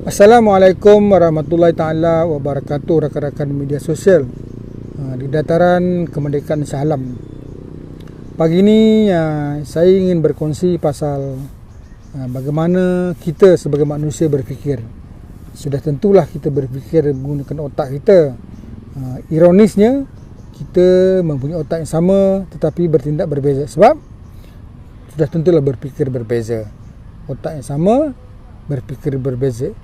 Assalamualaikum warahmatullahi taala wabarakatuh, rakan-rakan media sosial di dataran kemerdekaan Shah Alam. Pagi ini saya ingin berkongsi pasal bagaimana kita sebagai manusia berfikir. Sudah tentulah kita berfikir menggunakan otak kita. Ironisnya kita mempunyai otak yang sama tetapi bertindak berbeza, sebab sudah tentulah berfikir berbeza. Otak yang sama, berfikir berbeza.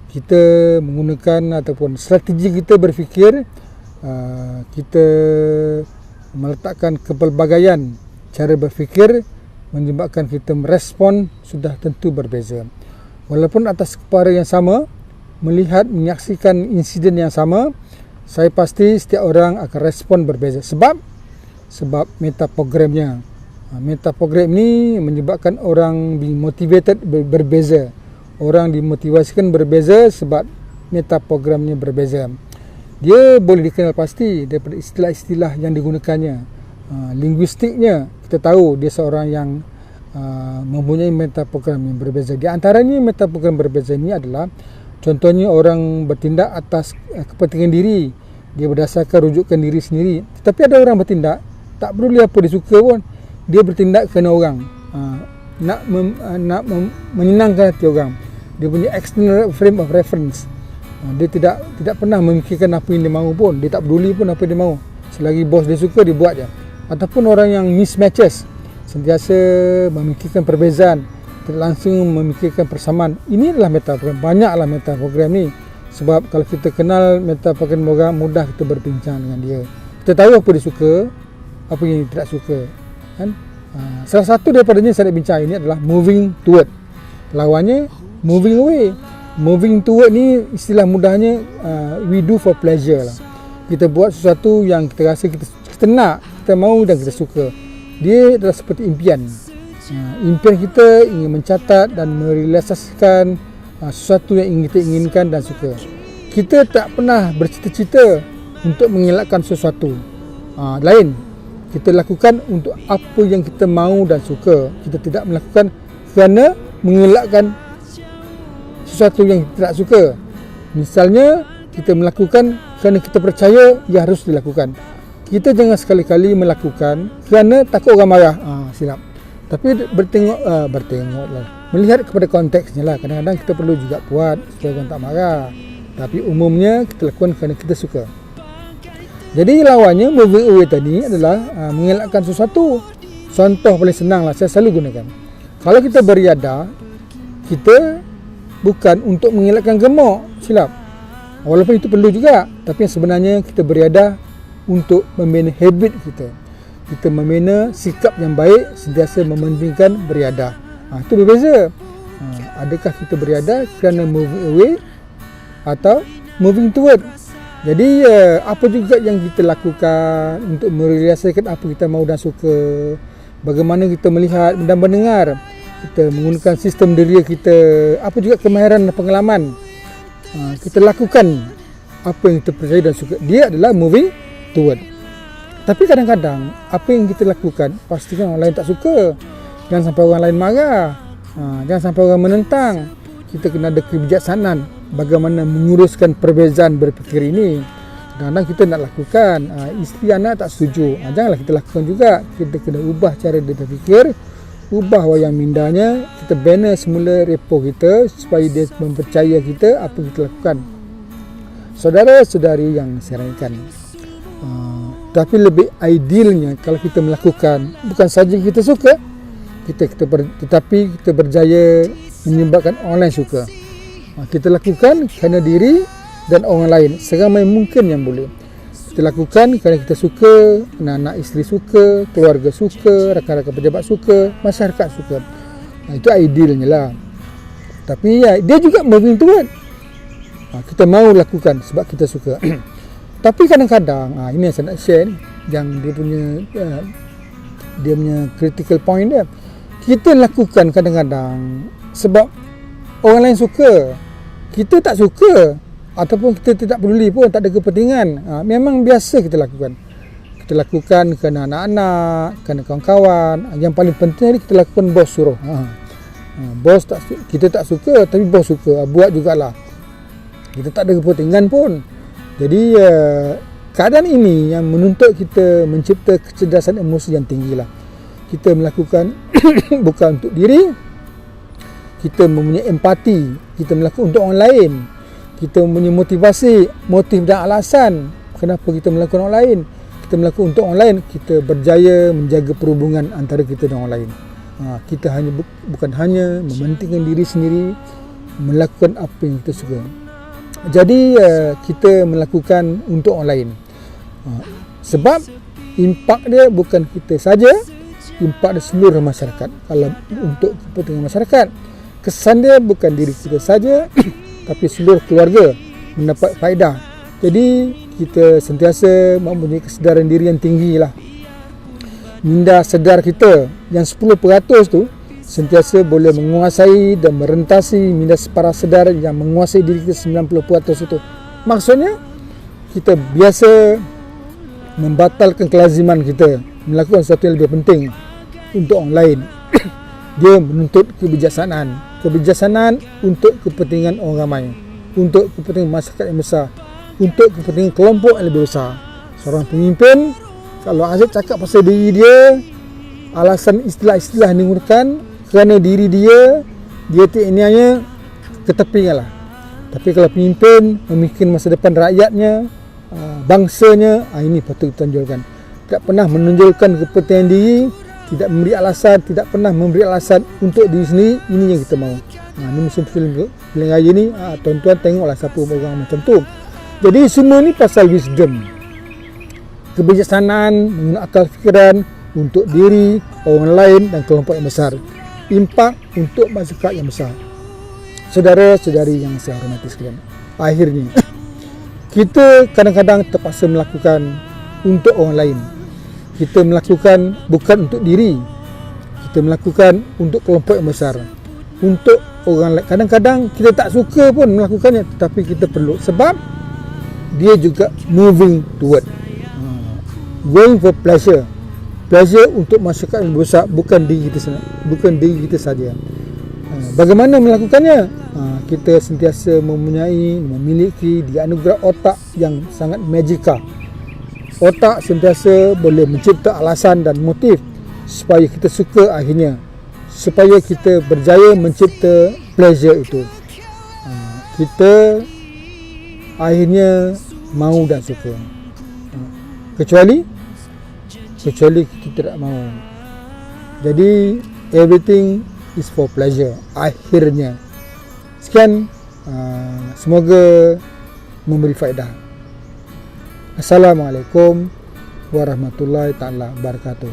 Kita menggunakan ataupun strategi kita berfikir, kita meletakkan kepelbagaian cara berfikir menyebabkan kita merespon sudah tentu berbeza. Walaupun atas perkara yang sama, melihat menyaksikan insiden yang sama, saya pasti setiap orang akan respon berbeza sebab metaprogramnya. Metaprogram ni menyebabkan orang being motivated berbeza. Orang dimotivasikan berbeza sebab metaprogramnya berbeza. Dia boleh dikenal pasti daripada istilah-istilah yang digunakannya. Linguistiknya kita tahu dia seorang yang mempunyai metaprogram yang berbeza. Di antaranya metaprogram berbeza ini adalah contohnya orang bertindak atas kepentingan diri. Dia berdasarkan rujukan diri sendiri. Tetapi ada orang bertindak tak peduli apa dia suka pun, dia bertindak kerana orang, nak menyenangkan hati orang. Dia punya external frame of reference. Dia tidak pernah memikirkan apa yang dia mahu pun. Dia tak peduli pun apa yang dia mahu. Selagi bos dia suka, dia buat je. Ataupun orang yang mismatches, sentiasa memikirkan perbezaan, tidak langsung memikirkan persamaan. Ini adalah metaprogram. Banyaklah metaprogram ni. Sebab kalau kita kenal metaprogram orang, mudah kita berbincang dengan dia. Kita tahu apa dia suka, apa yang dia tidak suka, kan? Salah satu daripadanya saya nak bincang ini adalah moving toward. Lawannya moving away. Moving toward ni istilah mudahnya we do for pleasure lah. Kita buat sesuatu yang kita rasa kita nak, kita mahu dan kita suka. Dia adalah seperti impian. Impian kita ingin mencatat dan merealisasikan sesuatu yang ingin kita inginkan dan suka. Kita tak pernah bercita-cita untuk mengelakkan sesuatu. Lain, kita lakukan untuk apa yang kita mahu dan suka. Kita tidak melakukan kerana mengelakkan sesuatu yang kita tak suka. Misalnya, kita melakukan kerana kita percaya ia harus dilakukan. Kita jangan sekali-kali melakukan kerana takut orang marah. Silap. Tapi bertengoklah. Melihat kepada konteksnya lah. Kadang-kadang kita perlu juga buat supaya orang tak marah. Tapi umumnya kita lakukan kerana kita suka. Jadi lawannya moving away tadi adalah mengelakkan sesuatu. Contoh paling senang lah, saya selalu gunakan. Kalau kita beriadah, kita bukan untuk mengelakkan gemuk, silap. Walaupun itu perlu juga, tapi sebenarnya kita beriadah untuk membina habit kita. Kita membina sikap yang baik, sentiasa mementingkan beriadah. Itu berbeza. Adakah kita beriadah kerana moving away atau moving toward? Jadi apa juga yang kita lakukan untuk merealisasikan apa kita mahu dan suka, bagaimana kita melihat dan mendengar, kita menggunakan sistem diri kita, apa juga kemahiran dan pengalaman, kita lakukan apa yang kita percaya dan suka. Dia adalah moving toward. Tapi kadang-kadang apa yang kita lakukan pastikan orang lain tak suka. Jangan sampai orang lain marah, jangan sampai orang menentang. Kita kena ada kebijaksanaan bagaimana menguruskan perbezaan berfikir ini. Kadang-kadang kita nak lakukan, isteri anak tak setuju, janganlah kita lakukan juga. Kita kena ubah cara dia berfikir, ubah wayang mindanya. Kita bina semula repo kita supaya dia mempercaya kita apa yang kita lakukan. Saudara-saudari yang saya raihkan, tapi lebih idealnya kalau kita melakukan bukan saja kita suka, tetapi kita berjaya menyebabkan orang lain suka. Kita lakukan kerana diri dan orang lain seramai mungkin yang boleh. Kita lakukan kerana kita suka, anak-anak isteri suka, keluarga suka, rakan-rakan pejabat suka, masyarakat suka. Itu idealnya lah. Tapi dia juga moving toward. Kita mahu lakukan sebab kita suka. Tapi kadang-kadang, ini yang saya nak share ni, yang dia punya critical point dia. Kita lakukan kadang-kadang sebab orang lain suka. Kita tak suka ataupun kita tidak peduli pun, tak ada kepentingan. Memang biasa kita lakukan. Kita lakukan kerana anak-anak, kerana kawan-kawan. Yang paling penting kita lakukan bos suruh. Bos kita tak suka tapi bos suka, buat jugalah. kita tak ada kepentingan pun. Jadi keadaan ini yang menuntut kita mencipta kecerdasan emosi yang tinggi lah. Kita melakukan bukan untuk diri, kita mempunyai empati, kita melakukan untuk orang lain, kita mempunyai motivasi, motif dan alasan kenapa kita melakukan orang lain. Kita melakukan untuk orang lain, kita berjaya menjaga perhubungan antara kita dan orang lain. Kita bukan hanya mementingkan diri sendiri, melakukan apa yang kita suka. Jadi kita melakukan untuk orang lain. Sebab impak dia bukan kita saja, impak dia seluruh masyarakat. Kalau untuk kepentingan masyarakat, kesan dia bukan diri kita saja tapi seluruh keluarga mendapat faedah. Jadi kita sentiasa mempunyai kesedaran diri yang tinggi lah. Minda sedar kita yang 10% tu sentiasa boleh menguasai dan merentasi minda parasedar yang menguasai diri kita 90% itu. Maksudnya kita biasa membatalkan kelaziman kita melakukan sesuatu yang lebih penting untuk orang lain. Dia menuntut kebijaksanaan untuk kepentingan orang ramai, untuk kepentingan masyarakat yang besar, untuk kepentingan kelompok yang lebih besar. Seorang pemimpin, kalau Aziz cakap pasal diri dia, alasan istilah-istilah yang digunakan kerana diri dia tiada ketepikan lah. Tapi kalau pemimpin memikirkan masa depan rakyatnya, bangsanya, ini patut ditonjolkan. Tak pernah menonjolkan kepentingan diri, tidak pernah memberi alasan untuk diri sendiri. Ini yang kita mahu. Ini musim filem raya ni, tuan-tuan tengoklah siapa orang macam tu. Jadi semua ni pasal wisdom, kebijaksanaan, menggunakan akal fikiran untuk diri, orang lain dan kelompok yang besar. Impak untuk masyarakat yang besar. Saudara-saudari yang saya hormati sekalian, akhirnya kita kadang-kadang terpaksa melakukan untuk orang lain. Kita melakukan bukan untuk diri, kita melakukan untuk kelompok yang besar, untuk orang lain. Kadang-kadang kita tak suka pun melakukannya, tetapi kita perlu, sebab dia juga moving toward, going for pleasure untuk masyarakat yang besar, bukan diri kita saja. Bagaimana melakukannya? Kita sentiasa memiliki dianugerah otak yang sangat magika. Otak sentiasa boleh mencipta alasan dan motif supaya kita suka akhirnya, supaya kita berjaya mencipta pleasure itu. Kita akhirnya mahu dan suka. Kecuali kita tidak mahu. Jadi everything is for pleasure akhirnya. Sekian, semoga memberi faedah. Assalamualaikum warahmatullahi taala wabarakatuh.